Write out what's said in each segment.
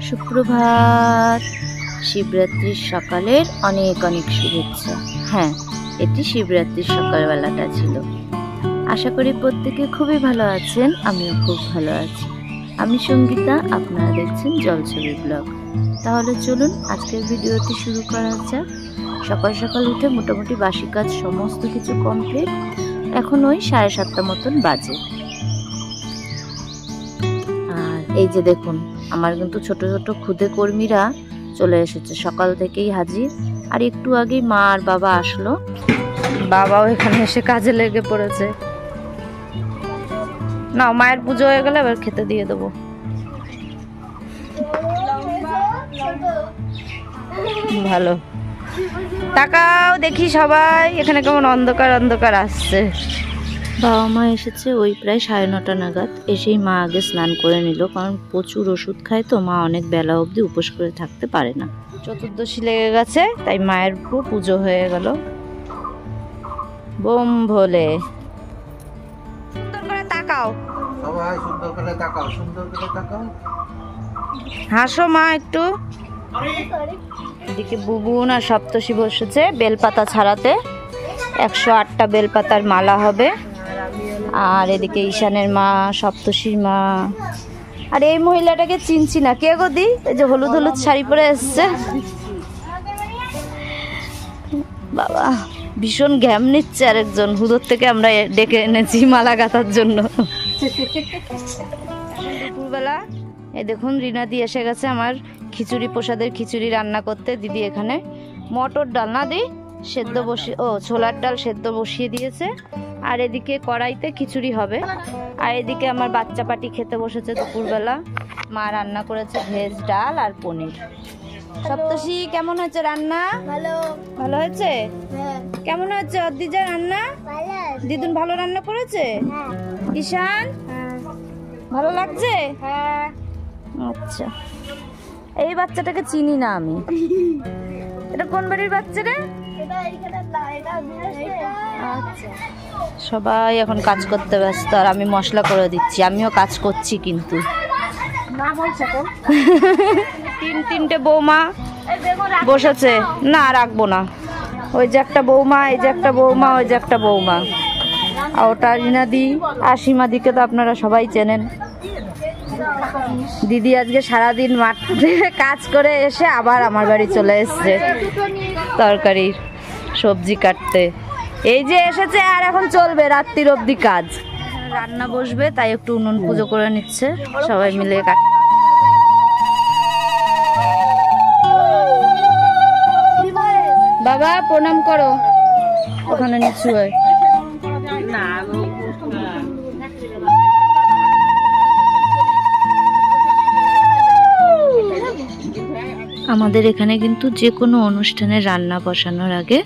সুপ্রভাত। শিবরাত্রির সকালের অনেক অনেক শুভেচ্ছা। হ্যাঁ, এটি শিবরাত্রির সকালবেলাটা ছিল। আশা করি প্রত্যেকে খুবই ভালো আছেন, আমিও খুব ভালো আছি। আমি সঙ্গীতা, আপনারা দেখছেন জলছবি ব্লগ। তাহলে চলুন আজকের ভিডিওটি শুরু করা যাক। সকাল সকাল উঠে মোটামুটি বাসি কাজ সমস্ত কিছু কমপ্লিট। এখন ওই 7:30 মতন বাজে। আর এই যে দেখুন, আমার কিন্তু ছোট ছোট খুদে কর্মীরা চলে এসেছে, সকাল থেকেই হাজির। আর একটু আগেই মা আর বাবা আসলো, বাবাও এখানে এসে কাজে লেগে পড়েছে। না, মায়ের পুজো হয়ে গেলে এবার খেতে দিয়ে দেবো। ভালো, তাকাও দেখি সবাই, এখানে কেমন অন্ধকার অন্ধকার আসছে। বাবা মা এসেছে ওই প্রায় 9:30 নাগাদ। এসেই মা আগে স্নান করে নিল, কারণ প্রচুর ওষুধ খায় তো, মা অনেক বেলা অবধি উপোস করে থাকতে পারে না। চতুর্দশী লেগে গেছে, তাই মায়ের পুজো হয়ে গেল। বোম ভোলে, সুন্দর করে তাকাও সবাই, সুন্দর করে তাকাও, সুন্দর করে তাকাও, হাসো মা একটু। এদিকে বুবুন আর সপ্তশী বসেছে বেলপাতা ছাড়াতে। 108টা বেলপাতার মালা হবে। আর এদিকে ঈশানের মা, সপ্তশীর মা। আর এই মহিলাটাকে চিনছি না, কে গো দি? এই যে হলুদ হলুদ শাড়ি পরে এসছে। বাবা, ভীষণ ঘ্যাম নিচ্ছে আরেকজন। হুদুর থেকে আমরা ডেকে এনেছি মালা গাঁথার জন্য। দুপুরবেলা এই দেখুন, রিনাদি এসে গেছে আমার খিচুড়ি, প্রসাদের খিচুড়ি রান্না করতে। দিদি এখানে মটর ডাল না দি সেদ্ধ বসিয়ে, ছোলার ডাল সেদ্ধ বসিয়ে দিয়েছে। আর এদিকে কড়াইতে খিচুড়ি হবে। আর এদিকে আমার বাচ্চা পাটি খেতে বসেছে দুপুরবেলা। মা রান্না করেছে ভেজ ডাল আর পনির। সপ্তশী, কেমন হয়েছে রান্না? ভালো। ভালো হয়েছে? হ্যাঁ। কেমন হয়েছে অদ্দিজা রান্না? ভালো। দিদুন ভালো রান্না করেছে? হ্যাঁ। ঈশান হ্যাঁ। ভালো লাগছে? হ্যাঁ। আচ্ছা, এই বাচ্চাটাকে চিনি না আমি। এটা কোন বাড়ির বাচ্চা রে? আচ্ছা, সবাই এখন কাজ করতে ব্যস্ত, আর আমি মশলা করে দিচ্ছি। আমিও কাজ করছি কিন্তু। তিনটে বৌমা বসেছে। না, রাখবো না। ওই যে একটা বৌমা, এই যে একটা বৌমা, ওই যে একটা বৌমা। আর ওটা রিনাদি আর সীমাদিকে তো আপনারা সবাই চেনেন। দিদি আজকে সারাদিন মাঠে কাজ করে এসে আবার আমার বাড়ি চলে এসছে তরকারির সবজি কাটতে। এই যে এসেছে, আর এখন চলবে রাত্রির অবধি কাজ। রান্না বসবে, তাই একটু উনুন পুজো করে নিচ্ছে সবাই মিলে। বাবা প্রণাম করো, ওখানে নিচু হয়। আমাদের এখানে কিন্তু যে কোনো অনুষ্ঠানে রান্না বসানোর আগে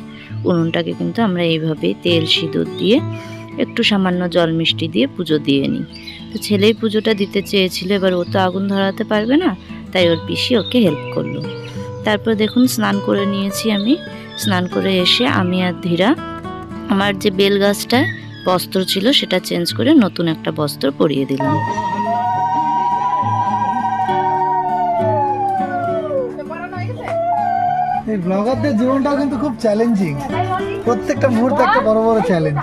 উনুনটাকে কিন্তু আমরা এইভাবেই তেল সিঁদুর দিয়ে একটু সামান্য জল মিষ্টি দিয়ে পুজো দিয়ে নিই। তো ছেলেই পুজোটা দিতে চেয়েছিল, এবার ও তো আগুন ধরাতে পারবে না, তাই ওর পিসি ওকে হেল্প করলো। তারপর দেখুন স্নান করে নিয়েছি আমি। স্নান করে এসে আমি আর ধীরা আমার যে বেল গাছটায় বস্ত্র ছিল সেটা চেঞ্জ করে নতুন একটা বস্ত্র পরিয়ে দিলাম। এই ব্লগারদের জীবনটাও কিন্তু খুব চ্যালেঞ্জিং। প্রত্যেকটা মুহূর্তে একটা বড় বড় চ্যালেঞ্জ।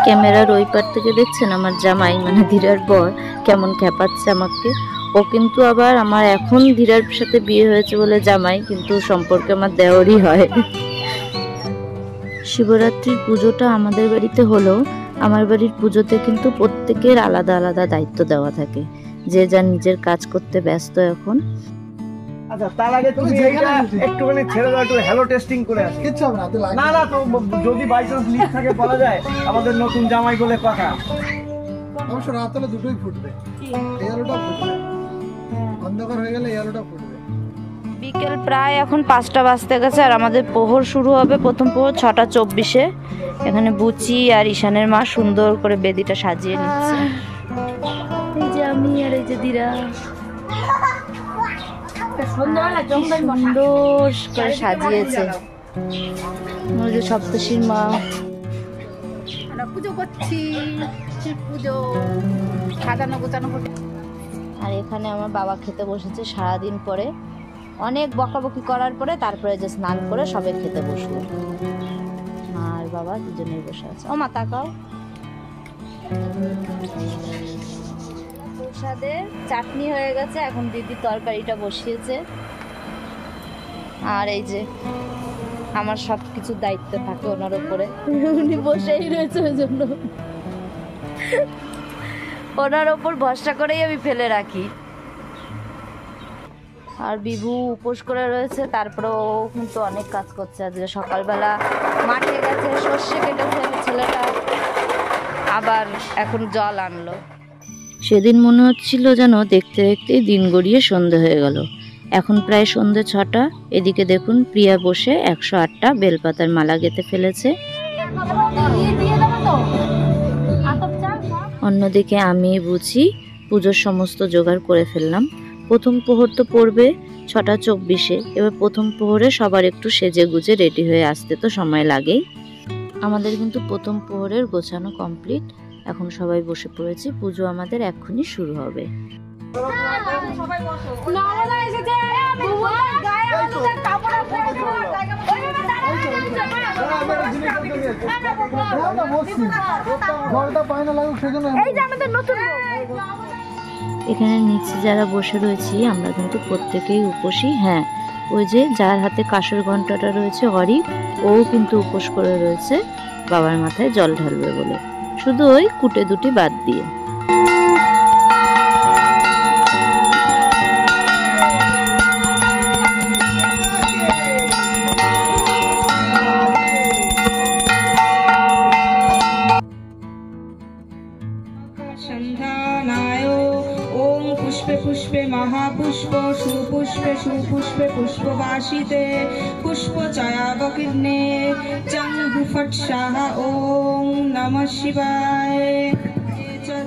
ক্যামেরার ওই পার থেকে দেখছেন আমার জামাই মানে ধীরার বর কেমন খেপাচ্ছে আমাকে। ও কিন্তু আবার আমার এখন ধীরার সাথে বিয়ে হয়েছে বলে জামাই, কিন্তু সম্পর্কে আমার দেওরই হয়। শিবরাত্রির পুজোটা আমাদের বাড়িতে হলেও আমার বাড়ির পুজোতে কিন্তু প্রত্যেকের আলাদা আলাদা দায়িত্ব দেওয়া থাকে, যে যার নিজের কাজ করতে ব্যস্ত এখন। আচ্ছা, তার আগে তুমি এইটা একটুখানি ছেড়ে দাও, একটু হ্যালো টেস্টিং করে আসি। কিচ্ছু হবে না, তুই না না, তো যদি বাই চান্স লিক থাকে বলা যায়, আমাদের নতুন জামাই বলে কথা। অবশ্য রাত হলে দুটোই ফুটবে, এই আলোটা ফুটবে, অন্ধকার হয়ে গেলে এই আলোটা ফুটবে। বিকেল প্রায় এখন 5টা বাজতে গেছে, আর আমাদের প্রহর শুরু হবে। প্রথম প্রহর 6:24-এ। এখানে বুচি আর ঈশানের মা সুন্দর করে বেদিটা সাজিয়ে নিচ্ছে। এই যে আমি আর এই যে ধীরা সুন্দর করে সাজিয়েছে। ওই যে সপ্তর্ষির মা, আমরা পুজো করছি, শিব পুজো সাজানো গোছানো করছি। আর এখানে আমার বাবা খেতে বসেছে সারাদিন পরে, অনেক বকাবকি করার পরে তারপরে যে স্নান করে সবে খেতে বসলো। মা আর বাবা দুজনেই বসে আছে। ও মা তাকাও। প্রসাদে চাটনি হয়ে গেছে, এখন দিদি তরকারিটা বসিয়েছে। আর এই যে আমার সব কিছুর দায়িত্ব থাকে ওনার উপরে, উনি বসেই রয়েছে, ওই জন্য ওনার ওপর ভরসা করেই আমি ফেলে রাখি। আর বিভু উপোস করে রয়েছে, তারপরে ও কিন্তু অনেক কাজ করছে। আজকে সকালবেলা মাঠে গেছে, সর্ষে কেটেছে ছেলেটা, আবার এখন জল আনলো। সেদিন মনে হচ্ছিল যেন দেখতে দেখতে দিন গড়িয়ে সন্ধে হয়ে গেল। এখন প্রায় সন্ধে 6টা। এদিকে দেখুন প্রিয়া বসে 108টা বেলপাতার মালা গেঁথে ফেলেছে। অন্যদিকে আমি বুঝি পুজোর সমস্ত জোগাড় করে ফেললাম। প্রথম প্রহর তো পড়বে 6টা 24-এ। এবার প্রথম প্রহরে সবার একটু সেজে গুজে রেডি হয়ে আসতে তো সময় লাগেই। আমাদের কিন্তু প্রথম প্রহরের গোছানো কমপ্লিট। এখন সবাই বসে পড়েছি, পুজো আমাদের এক্ষুনি শুরু হবে। এখানে নিচে যারা বসে রয়েছি আমরা কিন্তু প্রত্যেকেই উপোসী। হ্যাঁ, ওই যে যার হাতে কাঁসর ঘন্টাটা রয়েছে অরিক, ও কিন্তু উপোস করে রয়েছে বাবার মাথায় জল ঢালবে বলে, শুধু ওই কুটে দুটি বাদ দিয়ে। पुष्पे पुष्पे महापुष्प सुपुष्पे सुपुष्पे पुष्पवासिते पुष्पचयावकीर्णे चंहुफट स्वाहा ओम नमः शिवाय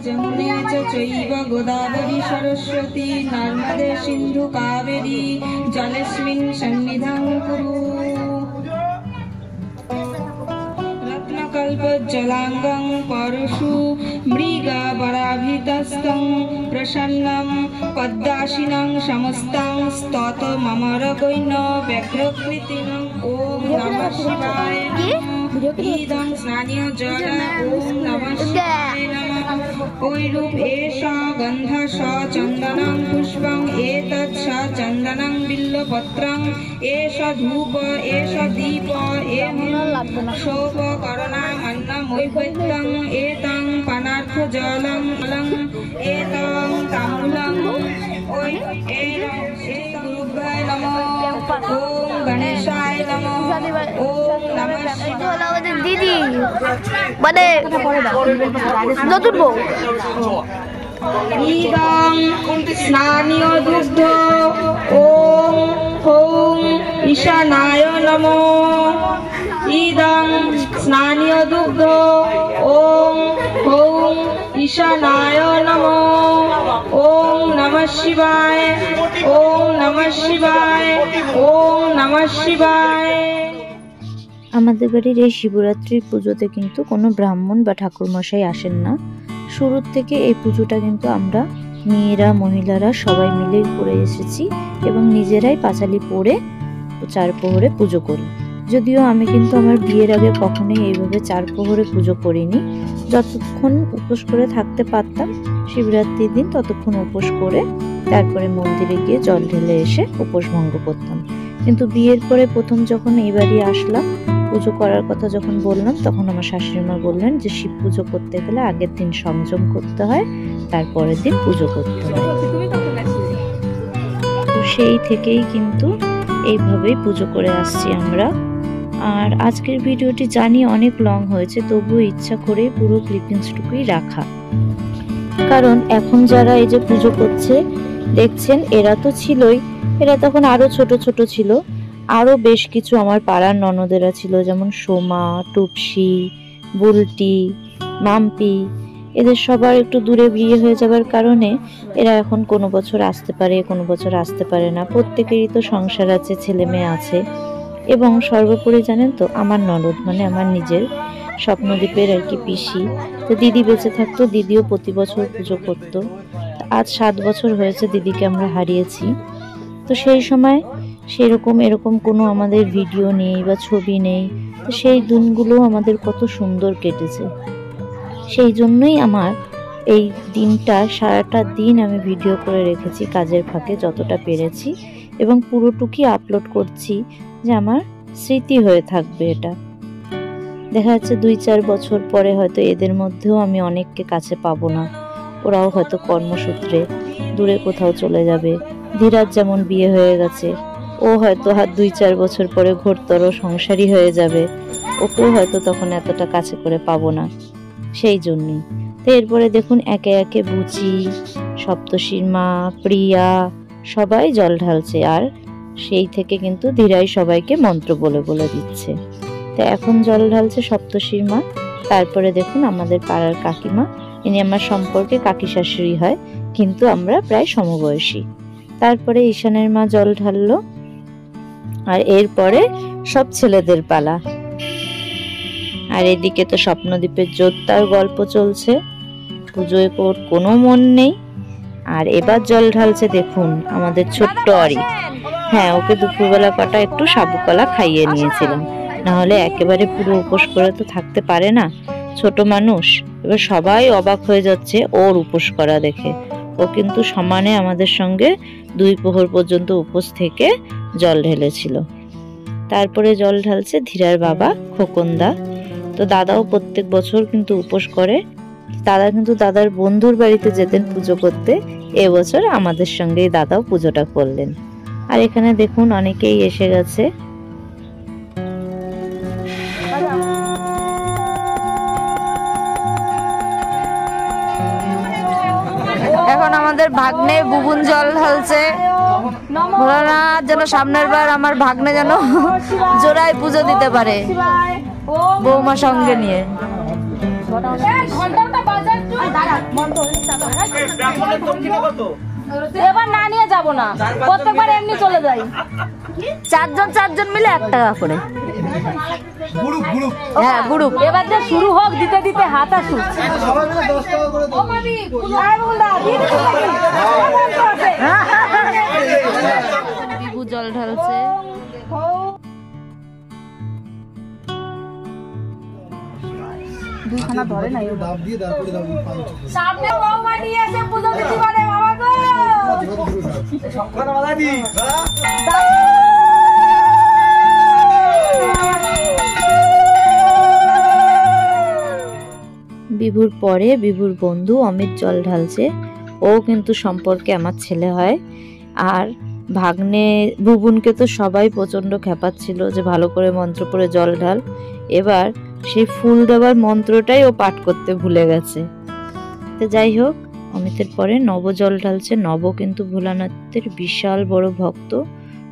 जमुने चैव गोदावरी सरस्वती नर्मदे सिंधु कावेरी जलेस्मिन् सन्निधां कुरु कल्पजलांगं परशु मृगवराभितस्तं प्रसन्नं पद्माशिनं समस्तं स्तोत ममरगैन व्याघ्रकृतिनं ओम नमः शिवाय इदं स्नानीय जल ओम नमः शिवाय नमः ओइरूप एषा गन्ध स चन्दनं पुष्पं एतत् स चन्दनं बिल्वपत्रं एष धूप एष दीप एवं शोभकरणा अन्नमैवैत्यं एतं पानार्थजलं एतं ताम्बूलं गुरुभ्याय नमः ओम गणेशाय नमः ओम नमः शिवाय দিদি মানে নতুন বউ। ইদং স্নানীয় দুগ্ধ ওম হৌম ঈশানায় নমঃ ইদং স্নানীয় দুগ্ধ ওম হৌম ঈশানায় নমঃ ওম নমঃ শিবায় ওম নমঃ শিবায় ওম নমঃ শিবায়। আমাদের বাড়ির এই শিবরাত্রির পুজোতে কিন্তু কোনো ব্রাহ্মণ বা ঠাকুরমশাই আসেন না। শুরুর থেকে এই পুজোটা কিন্তু আমরা মেয়েরা মহিলারা সবাই মিলেই করে এসেছি এবং নিজেরাই পাঁচালি পড়ে 4 প্রহরে পুজো করি। যদিও আমি কিন্তু আমার বিয়ের আগে কখনোই এইভাবে 4 প্রহরে পুজো করিনি। যতক্ষণ উপোস করে থাকতে পারতাম শিবরাত্রির দিন ততক্ষণ উপোস করে তারপরে মন্দিরে গিয়ে জল ঢেলে এসে উপোস ভঙ্গ করতাম। কিন্তু বিয়ের পরে প্রথম যখন এই বাড়ি আসলাম, পুজো করার কথা যখন বললাম, তখন আমার শাশুড়ি মা বললেন যে শিব পুজো করতে গেলে আগের দিন সংযম করতে হয়, তারপরের দিন পুজো করতে হয়। তো সেই থেকেই কিন্তু এইভাবেই পুজো করে আসছি আমরা। আর আজকের ভিডিওটি জানি অনেক লং হয়েছে, তবুও ইচ্ছা করে পুরো ক্লিপিংসটুকুই রাখা। কারণ এখন যারা এই যে পুজো করছে দেখছেন, এরা তো ছিলই, এরা তখন আরো ছোট ছোট ছিল। আরো বেশ কিছু আমার পাড়ার ননদেরা ছিল, যেমন সোমা, টুপসি, বুলটি, মাম্পি। এদের সবার একটু দূরে বিয়ে হয়ে যাবার কারণে এরা এখন কোনো বছর আসতে পারে, কোনো বছর আসতে পারে না। প্রত্যেকেরই তো সংসার আছে, ছেলে মেয়ে আছে। এবং সর্বোপরি জানেন তো আমার ননদ মানে আমার নিজের স্বপ্নদ্বীপের আর কি পিসি, তো দিদি বেঁচে থাকতো দিদিও প্রতি বছর পুজো করতো। আজ 7 বছর হয়েছে দিদিকে আমরা হারিয়েছি। তো সেই সময় সেরকম এরকম কোনো আমাদের ভিডিও নেই বা ছবি নেই, তো সেই দিনগুলো আমাদের কত সুন্দর কেটেছে। সেই জন্যই আমার এই দিনটা সারাটা দিন আমি ভিডিও করে রেখেছি কাজের ফাঁকে যতটা পেরেছি, এবং পুরোটুকুই আপলোড করছি যে আমার স্মৃতি হয়ে থাকবে। এটা দেখা যাচ্ছে 2-4 বছর পরে হয়তো এদের মধ্যেও আমি অনেককে কাছে পাবো না, ওরাও হয়তো কর্মসূত্রে দূরে কোথাও চলে যাবে। ধীরাজ যেমন বিয়ে হয়ে গেছে, ও হয়তো 2-4 বছর পরে ঘোরতর সংসারী হয়ে যাবে, ওকেও হয়তো তখন এতটা কাছে করে পাবো না। সেই জন্যই তো এরপরে দেখুন একে একে বুচি, সপ্তর্ষির মা, প্রিয়া সবাই জল ঢালছে, আর সেই থেকে কিন্তু ধীরাই সবাইকে মন্ত্র বলে বলে দিচ্ছে। তো এখন জল ঢালছে সপ্তর্ষির মা, তারপরে দেখুন আমাদের পাড়ার কাকিমা, ইনি আমার সম্পর্কে কাকি শাশুড়ি হয়, কিন্তু আমরা প্রায় সমবয়সী। তারপরে ঈশানের মা জল ঢাললো, আর এরপরে সব ছেলেদের পালা। আর এদিকে তো স্বপ্নদ্বীপের জোরদার গল্প চলছে, পুজোয় কোনো মন নেই। আর এবার জল ঢালছে দেখুন আমাদের ছোট্ট অরি। হ্যাঁ, ওকে দুপুরবেলা কটা একটু সাবু কলা খাইয়ে নিয়েছিলাম, নাহলে একেবারে পুরো উপোস করে তো থাকতে পারে না, ছোট মানুষ। এবার সবাই অবাক হয়ে যাচ্ছে ওর উপোস করা দেখে। ও কিন্তু সমানে আমাদের সঙ্গে 2 প্রহর পর্যন্ত উপোস থেকে জল ঢেলেছিল। তারপরে জল ঢালছে ধীরার বাবা খোকনদা। তো দাদাও প্রত্যেক বছর কিন্তু উপোস করে, দাদা কিন্তু দাদার বন্ধুর বাড়িতে যেতেন পুজো করতে, এবছর আমাদের সঙ্গেই দাদাও পুজোটা করলেন। আর এখানে দেখুন অনেকেই এসে গেছে। এখন আমাদের ভাগ্নে বুবুন জল ঢালছে, ভোলানাথ যেন সামনের বার আমার ভাগ্নে যেন জোড়ায় পুজো দিতে পারে বৌমা সঙ্গে নিয়ে। এবার না নিয়ে যাব না, প্রত্যেকবার এমনি চলে যাই। 4 জন মিলে 1 টাকা করে। হ্যাঁ গ্রুপ, এবার যে শুরু হোক, দিতে দিতে হাত আসুক। সবাই মিলে 10 টাকা করে দাও। বিভু জল ঢালছে। দুইখানা ধরে না, ডাব দিয়ে তারপরে দাও পাঁচ। সামনে বৌমা নিয়ে এসে পুজো দিতে পারে বাবা গো। বিভুর পরে বিভুর বন্ধু অমিত জল ঢালছে, ও কিন্তু সম্পর্কে আমার ছেলে হয়। আর ভাগ্নে বুবুনকে তো সবাই প্রচন্ড খেপাচ্ছিল যে ভালো করে মন্ত্র পড়ে জল ঢাল, এবার সেই ফুল দেওয়ার মন্ত্রটাই ও পাঠ করতে ভুলে গেছে। তো যাই হোক, অমিতের পরে নব জল ঢালছে। নব কিন্তু ভোলানাথের বিশাল বড় ভক্ত।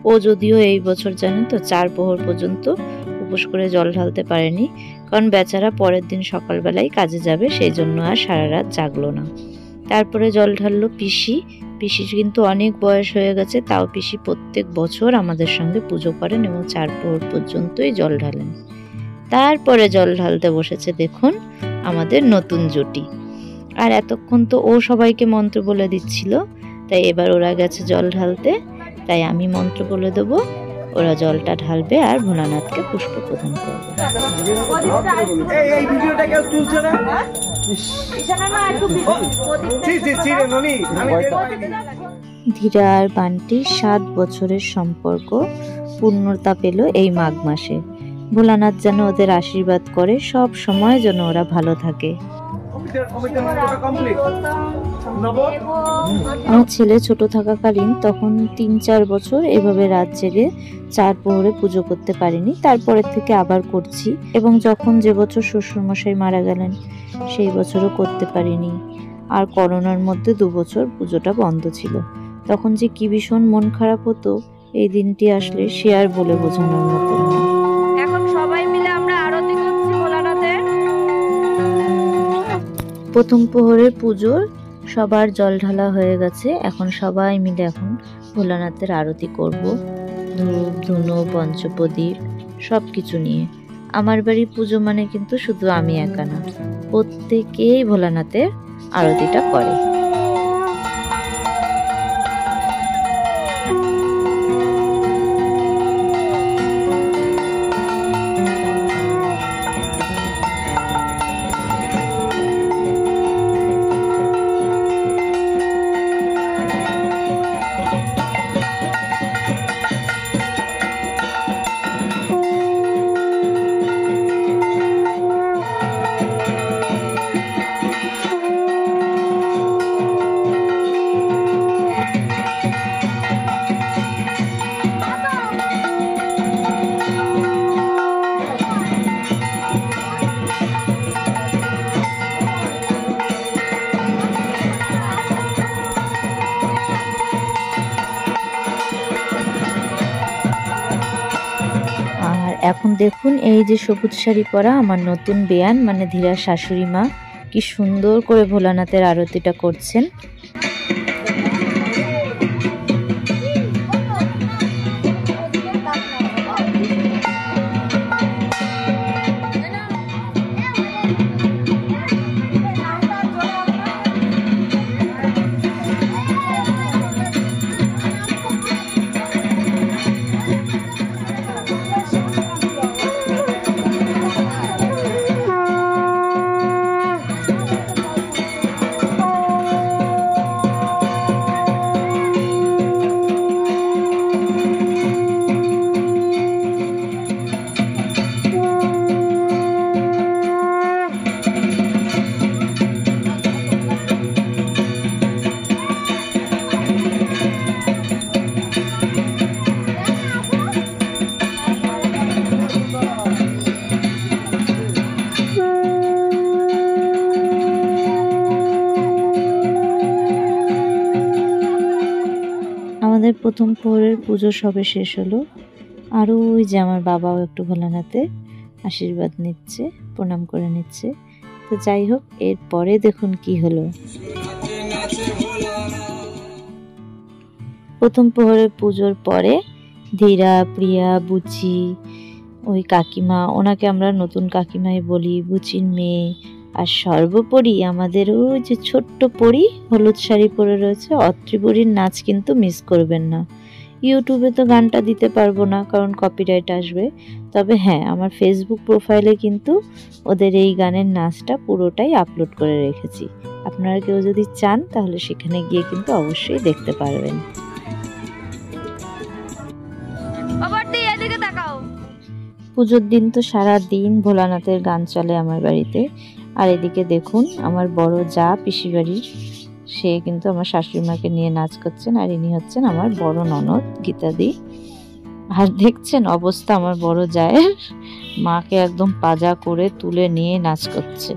ও যদিও এই বছর জানেন তো 4 প্রহর পর্যন্ত উপোস করে জল ঢালতে পারেনি, কারণ বেচারা পরের দিন সকালবেলায় কাজে যাবে, সেই জন্য আর সারা রাত জাগলো না। তারপরে জল ঢাললো পিসি। পিসির কিন্তু অনেক বয়স হয়ে গেছে, তাও পিসি প্রত্যেক বছর আমাদের সঙ্গে পুজো করেন এবং 4 প্রহর পর্যন্তই জল ঢালেন। তারপরে জল ঢালতে বসেছে দেখুন আমাদের নতুন জুটি। আর এতক্ষণ তো ও সবাইকে মন্ত্র বলে দিচ্ছিল, তাই এবার ওরা গেছে জল ঢালতে, তাই আমি মন্ত্র বলে দেবো, ওরা জলটা ঢালবে আর ভোলানাথকে পুষ্প প্রদান করবে। এই ভিডিওটা কেউ তুলছে না? ধীরা আর বান্টির 7 বছরের সম্পর্ক পূর্ণতা পেল এই মাঘ মাসে। ভোলানাথ যেন ওদের আশীর্বাদ করে সব সময় যেন ওরা ভালো থাকে। আমার ছেলে ছোট থাকাকালীন তখন 3-4 বছর এভাবে রাত জেগে 4 প্রহরে পুজো করতে পারিনি, তারপরের থেকে আবার করছি। এবং যখন যে বছর শ্বশুরমশাই মারা গেলেন সেই বছরও করতে পারিনি। আর করোনার মধ্যে 2 বছর পুজোটা বন্ধ ছিল, তখন যে কি ভীষণ মন খারাপ হতো এই দিনটি আসলে সে আর বলে বোঝানোর মতো না। এখন সবাই মিলে আমরা আরতি করছি ভোলানাথের। প্রথম প্রহরের পুজোর সবার জল ঢালা হয়ে গেছে, এখন সবাই মিলে এখন ভোলানাথের আরতি করব। ধূপ ধুনো পঞ্চপ্রদীপ সব কিছু নিয়ে। আমার বাড়ি পুজো মানে কিন্তু শুধু আমি একা না, প্রত্যেকেই ভোলানাথের আরতিটা করে। এখন দেখুন এই যে সবুজ শাড়ি পরা আমার নতুন বেয়ান মানে ধীরার শাশুড়ি মা কি সুন্দর করে ভোলানাথের আরতিটা করছেন। আমাদের প্রথম প্রহরের পুজো সবে শেষ হলো, আরও ওই যে আমার বাবাও একটু ভোলানাথে আশীর্বাদ নিচ্ছে, প্রণাম করে নিচ্ছে। তো যাই হোক, এরপরে দেখুন কি হলো। প্রথম প্রহরের পুজোর পরে ধীরা, প্রিয়া, বুচি, ওই কাকিমা, ওনাকে আমরা নতুন কাকিমাই বলি, বুচির মেয়ে, আর সর্বোপরি আমাদের ওই যে ছোট্ট পরি হলুদ শাড়ি পরে রয়েছে অত্রিপুরীর নাচ কিন্তু মিস করবেন না। ইউটিউবে তো গানটা দিতে পারবো না কারণ কপিরাইট আসবে, তবে হ্যাঁ আমার ফেসবুক প্রোফাইলে কিন্তু ওদের এই গানের নাচটা পুরোটাই আপলোড করে রেখেছি। আপনারা কেউ যদি চান তাহলে সেখানে গিয়ে কিন্তু অবশ্যই দেখতে পারবেন। পুজোর দিন তো সারা দিন ভোলানাথের গান চলে আমার বাড়িতে। আর এদিকে দেখুন আমার বড় যা পিসি বাড়ির, সে কিন্তু আমার শাশুড়ি মাকে নিয়ে নাচ করছেন, আর ইনি হচ্ছেন আমার বড় ননদ গীতাদি। আর দেখছেন অবস্থা আমার বড় জায়ের, মাকে একদম পাজা করে তুলে নিয়ে নাচ করছে।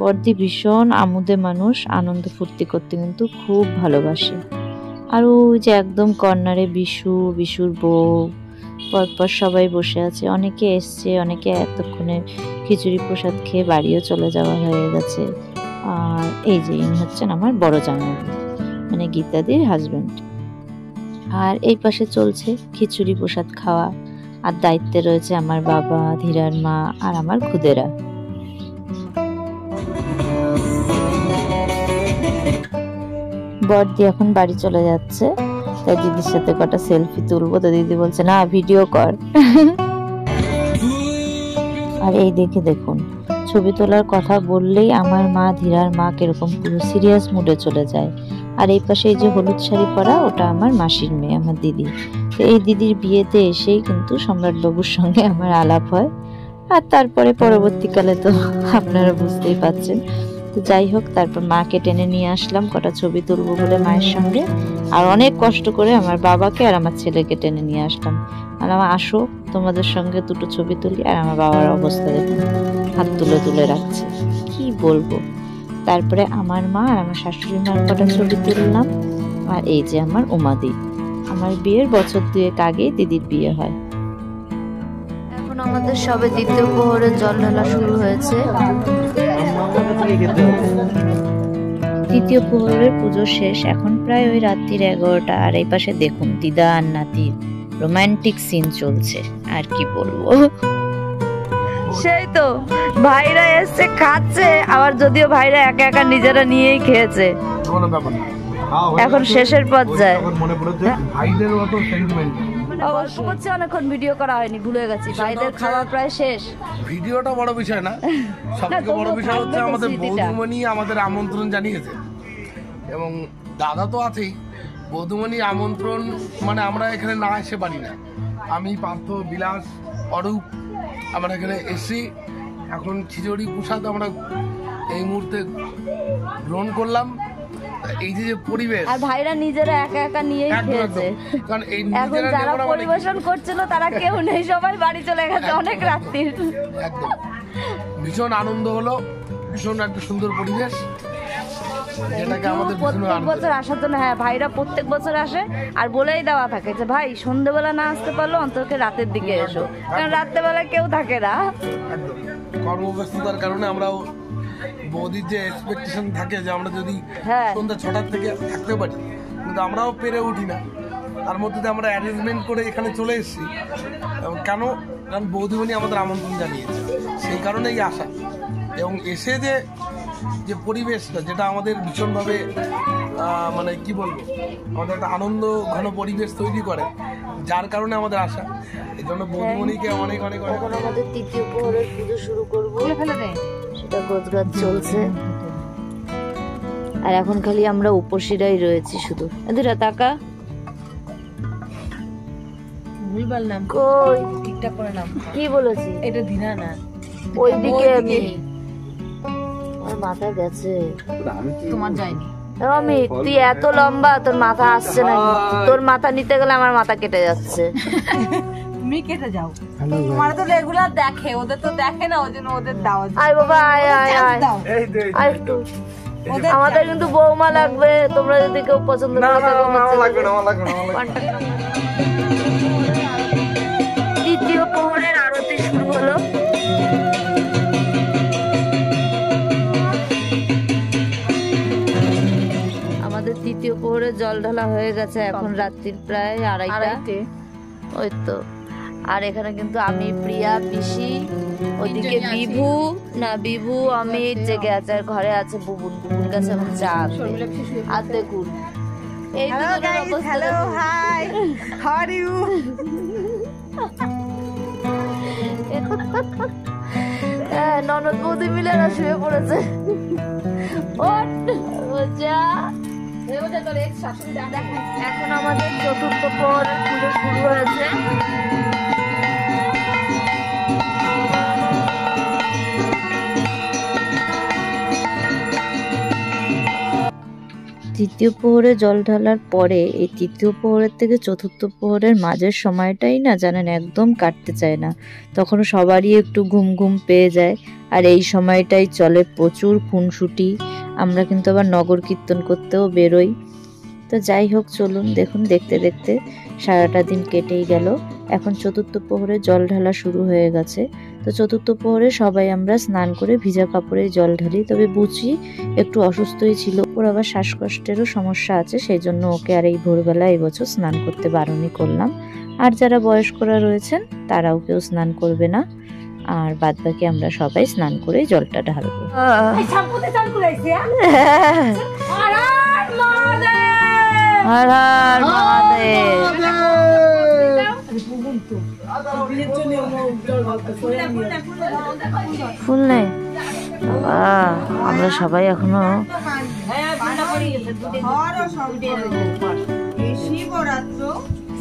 বড়দি ভীষণ আমোদে মানুষ, আনন্দ ফুর্তি করতে কিন্তু খুব ভালোবাসে। আর ওই যে একদম কর্নারে বিশু, বিশুর বউ, পরপর সবাই বসে আছে, অনেকে এসছে, অনেকে এতক্ষণে খিচুড়ি প্রসাদ খেয়ে বাড়িও চলে যাওয়া হয়ে গেছে। আর এই যে ইনি হচ্ছেন আমার বড় জামাই মানে গীতাদির হাজবেন্ড। আর এই পাশে চলছে খিচুড়ি প্রসাদ খাওয়া, আর দায়িত্বে রয়েছে আমার বাবা, ধীরার মা আর আমার খুদেরা। বড়দি এখন বাড়ি চলে যাচ্ছে, তাই দিদির সাথে কটা সেলফি তুলবো, তো দিদি বলছে না ভিডিও কর। আর এই দেখে দেখুন ছবি তোলার কথা বললেই আমার মা, ধীরার মা কিরকম পুরো সিরিয়াস মুডে চলে যায়। আর এই পাশে এই যে হলুদ শাড়ি পরা, ওটা আমার মাসির মেয়ে, আমার দিদি। তো এই দিদির বিয়েতে এসেই কিন্তু সম্রাট বাবুর সঙ্গে আমার আলাপ হয়, আর তারপরে পরবর্তীকালে তো আপনারা বুঝতেই পারছেন। তো যাই হোক, তারপর মাকে টেনে নিয়ে আসলাম কটা ছবি তুলবো বলে মায়ের সঙ্গে, আর অনেক কষ্ট করে আমার বাবাকে আর আমার ছেলেকে টেনে নিয়ে আসলাম। আর আমার আসো তোমাদের সঙ্গে দুটো ছবি তুলি। আর আমার বাবার অবস্থা দেখুন, হাত তুলে তুলে রাখছে, কি বলবো। তারপরে আমার মা আর আমার শাশুড়ি মার কটা ছবি তুললাম। আর এই যে আমার উমাদি, আমার বিয়ের বছর 2 আগেই দিদির বিয়ে হয়। এখন আমাদের সবে দ্বিতীয় প্রহরের জল ঢালা শুরু হয়েছে। তৃতীয় প্রহরের পুজো শেষ, এখন প্রায় ওই রাত্রির 11টা। আর এই পাশে দেখুন দিদা আর নাতির রোমান্টিক সিন চলছে, আর কি বলবো। সেই তো ভাইরা এসছে খাচ্ছে, আবার যদিও ভাইরা একা একা নিজেরা নিয়েই খেয়েছে, এখন শেষের পর্যায়ে। মনে পড়েছে ভাইদের মতো সেন্টিমেন্ট। গল্প করছে, অনেকক্ষণ ভিডিও করা হয়নি, ভুলে গেছি। ভাইদের খাওয়া প্রায় শেষ। ভিডিওটা বড় বিষয় না, সবথেকে বড় বিষয় হচ্ছে আমাদের বৌদিমণি আমাদের আমন্ত্রণ জানিয়েছে, এবং দাদা তো আছেই। বৌদিমণি আমন্ত্রণ মানে আমরা এখানে না এসে পারি না। আমি, পার্থ, বিলাস, অরূপ আমরা এখানে এসি। এখন খিচুড়ি প্রসাদ আমরা এই মুহূর্তে গ্রহণ করলাম। এই যে পরিবেশ, আর ভাইরা নিজেরা একা একা নিয়েই খেয়েছে। কারণ এই এখন যারা পরিবেশন করছিল তারা কেউ নেই, সবাই বাড়ি চলে গেছে অনেক রাত্রির। একদম ভীষণ আনন্দ হলো, ভীষণ একটা সুন্দর পরিবেশ, যেটাকে আমাদের প্রত্যেক বছর আসার জন্য। হ্যাঁ, ভাইরা প্রত্যেক বছর আসে আর বলেই দেওয়া থাকে যে ভাই সন্ধ্যেবেলা না আসতে পারলো অন্তত রাতের দিকে এসো, কারণ রাত্রেবেলা কেউ থাকে না। একদম কর্মব্যস্ততার কারণে আমরাও বৌদির যে এক্সপেকটেশন থাকে যে আমরা যদি সন্ধ্যা 6টার থেকে থাকতে পারি, কিন্তু আমরাও পেরে উঠি না। তার মধ্যে আমরা অ্যারেঞ্জমেন্ট করে এখানে চলে এসেছি। কেন? কারণ বৌদিমণি আমাদের আমন্ত্রণ জানিয়েছে, সেই কারণেই আসা। এবং এসে যে পরিবেশটা, যেটা আমাদের ভীষণভাবে মানে কি বলবো, আমাদের একটা আনন্দ ঘন পরিবেশ তৈরি করে, যার কারণে আমাদের আসা। এই জন্য বৌদিমণিকে অনেক অনেক অনেক। এখন আমাদের তৃতীয় প্রহরের পুজো শুরু করবো, সেটা গোছগাছ চলছে। আর এখন খালি আমরা উপসীরাই রয়েছি শুধু। এদিরা তাকা, ভুল বললাম, কই ঠিকঠাক করে নাম। কি বলেছি? এটা দিনা না, ওইদিকে আমি, আমার মাথা গেছে। তোমার যায়নি। অমিত, তুই এত লম্বা, তোর মাথা আসছে না। তোর মাথা নিতে গেলে আমার মাথা কেটে যাচ্ছে। তুমি কেটে যাও, তোমার তো রেগুলার দেখে, ওদের তো দেখে না, ওই জন্য ওদের দাও। আয় বাবা, আয় আয় আয় আয় একটু। আমাদের কিন্তু বৌমা লাগবে, তোমরা যদি কেউ পছন্দ করো। দ্বিতীয় প্রহরের আরতি শুরু হলো। আমাদের তৃতীয় প্রহরে জল ঢালা হয়ে গেছে, এখন রাত্রির প্রায় 2:30। ওই তো। আর এখানে কিন্তু আমি, প্রিয়া, পিসি, ওদিকে বিভু, অমিত জেগে আছে, আর ঘরে আছে বুবুন গেছে এখন চা আনতে। আর দেখুন এই hello hi, how are you. ননদ বৌদি মিলে না শুয়ে পড়েছে। এখন আমাদের চতুর্থ প্রহরের পুজো শুরু হয়েছে। তৃতীয় প্রহরে জল ঢালার পরে এই তৃতীয় প্রহরের থেকে চতুর্থ প্রহরের মাঝের সময়টাই না জানেন একদম কাটতে চায় না, তখন সবারই একটু ঘুম ঘুম পেয়ে যায়। আর এই সময়টাই চলে প্রচুর খুনসুটি। আমরা কিন্তু আবার নগর কীর্তন করতেও বেরোই। তো যাই হোক, চলুন দেখুন, দেখতে দেখতে সারাটা দিন কেটেই গেল। এখন চতুর্থ প্রহরে জল ঢালা শুরু হয়ে গেছে। তো চতুর্থ প্রহরে সবাই আমরা স্নান করে ভিজা কাপড়ে জল ঢালি। তবে বুচি একটু অসুস্থই ছিল, ওর আবার শ্বাসকষ্টেরও সমস্যা আছে, সেই জন্য ওকে আর এই ভোরবেলা এই বছর স্নান করতে বারণই করলাম। আর যারা বয়স্করা রয়েছেন তারাও কেউ স্নান করবে না, আর বাদ বাকি আমরা সবাই স্নান করে জলটা ঢালবো। হর হর মহাদেব। ফুল নেই, আমরা সবাই এখনো শিবরাত্র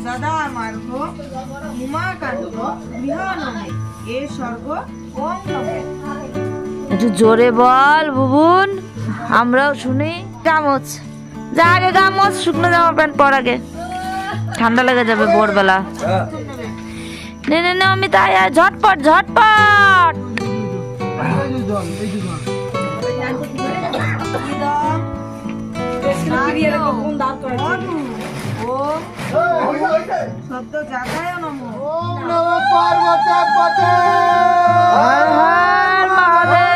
সদা মার্গ উমাকান্ত গৃহনমে এ স্বর্গ ওম নমঃ। একটু জোরে বল বুবুন, আমরাও শুনি। গামোচ যা, আগে গামোচ, শুকনো জামা প্যান্ট পর আগে, ঠান্ডা লেগে যাবে ভোরবেলা। নে নে নে, আমি তাই, ঝটপট ঝটপট। শব্দ জাগায় নমঃ। ওম নমঃ পার্বতী পতে। হর হর মহাদেব।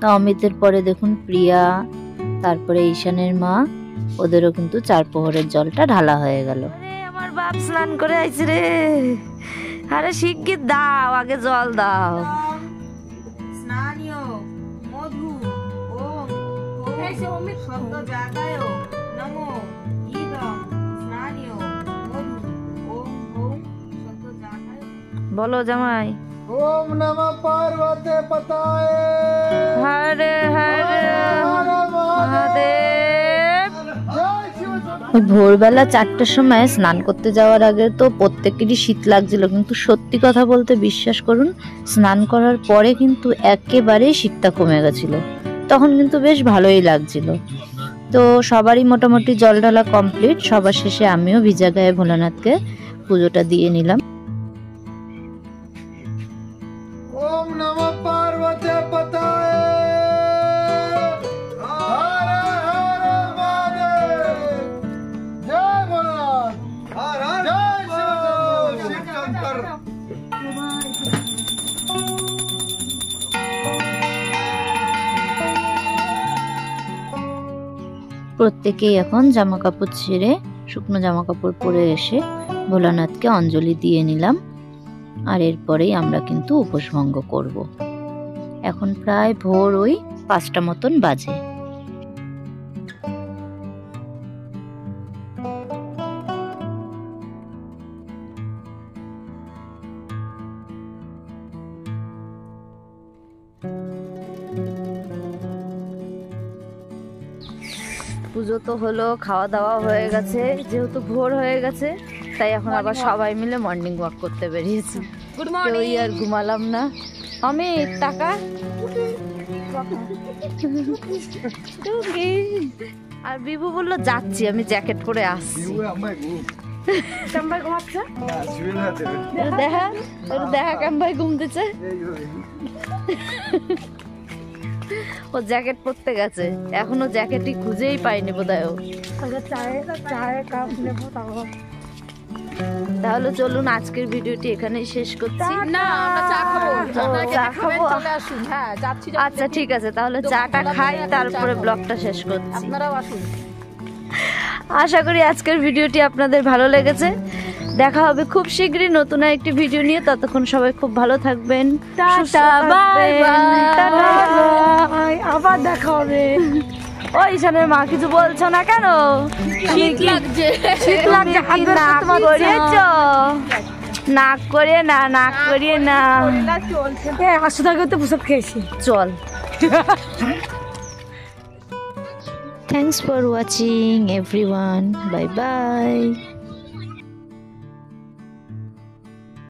তো অমিতের পরে দেখুন প্রিয়া, তারপরে ঈশানের মা, ওদেরও কিন্তু 4 প্রহরের জলটা ঢালা হয়ে গেল। আমার বাপ স্নান করে আইছে রে, আরে শিগগির দাও, আগে জল দাও। স্নানীয় মধু ওম শব্দ জাগায় নমো ইদম স্নানীয় মধু ওম ওম শব্দ জাগায়। বলো জামাই। ওম নমঃ পার্বতী পতায়ে হরে হরে মহাদেব। জয় শিব। ওই ভোরবেলা 4টার সময় স্নান করতে যাওয়ার আগে তো প্রত্যেকেরই শীত লাগছিল, কিন্তু সত্যি কথা বলতে বিশ্বাস করুন স্নান করার পরে কিন্তু একেবারেই শীতটা কমে গেছিল, তখন কিন্তু বেশ ভালোই লাগছিল। তো সবারই মোটামুটি জল ঢালা কমপ্লিট। সবার শেষে আমিও ভিজা গায়ে ভোলানাথকে পুজোটা দিয়ে নিলাম। ওম নমঃ পার্বতী পতায়ে হরে হরে মহাদেব। জয় ভোলানাথ। হর হর জয় শিব শঙ্কর। প্রত্যেকেই এখন জামা কাপড় ছেড়ে শুকনো জামা কাপড় পরে এসে ভোলানাথকে অঞ্জলি দিয়ে নিলাম। আর এরপরেই আমরা কিন্তু উপোস ভঙ্গ করব। এখন প্রায় ভোর ওই 5টা মতন বাজে। পুজো তো হলো, খাওয়া দাওয়া হয়ে গেছে, যেহেতু ভোর হয়ে গেছে তাই এখন আবার সবাই মিলে মর্নিং ওয়াক করতে বেরিয়েছি। গুড কেউই মর্নিং। আর ঘুমালাম না। অমিত টাকা আর বিভু বললো যাচ্ছি, আমি জ্যাকেট পরে আসছি। কাম্বাই ঘুমাচ্ছে, দেখা দেখা কাম্বাই ঘুমতেছে, ও জ্যাকেট পরতে গেছে, এখনো জ্যাকেটই খুঁজেই পাইনি বোধহয় ও। তাহলে চলুন আজকের ভিডিওটি এখানেই শেষ করছি। না আমরা চা খাবো। আপনারা চা খেতে খাবেন, খাবো? চলে আসুন। হ্যাঁ যাচ্ছি। আচ্ছা ঠিক আছে, তাহলে চাটা খাই, তারপরে ব্লগটা শেষ করছি। আপনারাও আসুন। আশা করি আজকের ভিডিওটি আপনাদের ভালো লেগেছে। দেখা হবে খুব শীঘ্রই নতুন একটি ভিডিও নিয়ে। ততক্ষণ সবাই খুব ভালো থাকবেন, সুস্থ থাকবেন। আবার দেখা হবে। ওই ঈশানের মা কিছু বলছো না কেন? শীত লাগছে। শীত লাগছে, নাক করিয়েছ? নাক করিয়ে না, নাক করিয়ে না। আসতে থাকবে তো প্রসাদ খেয়েছি। চল। Thanks for watching everyone. Bye bye.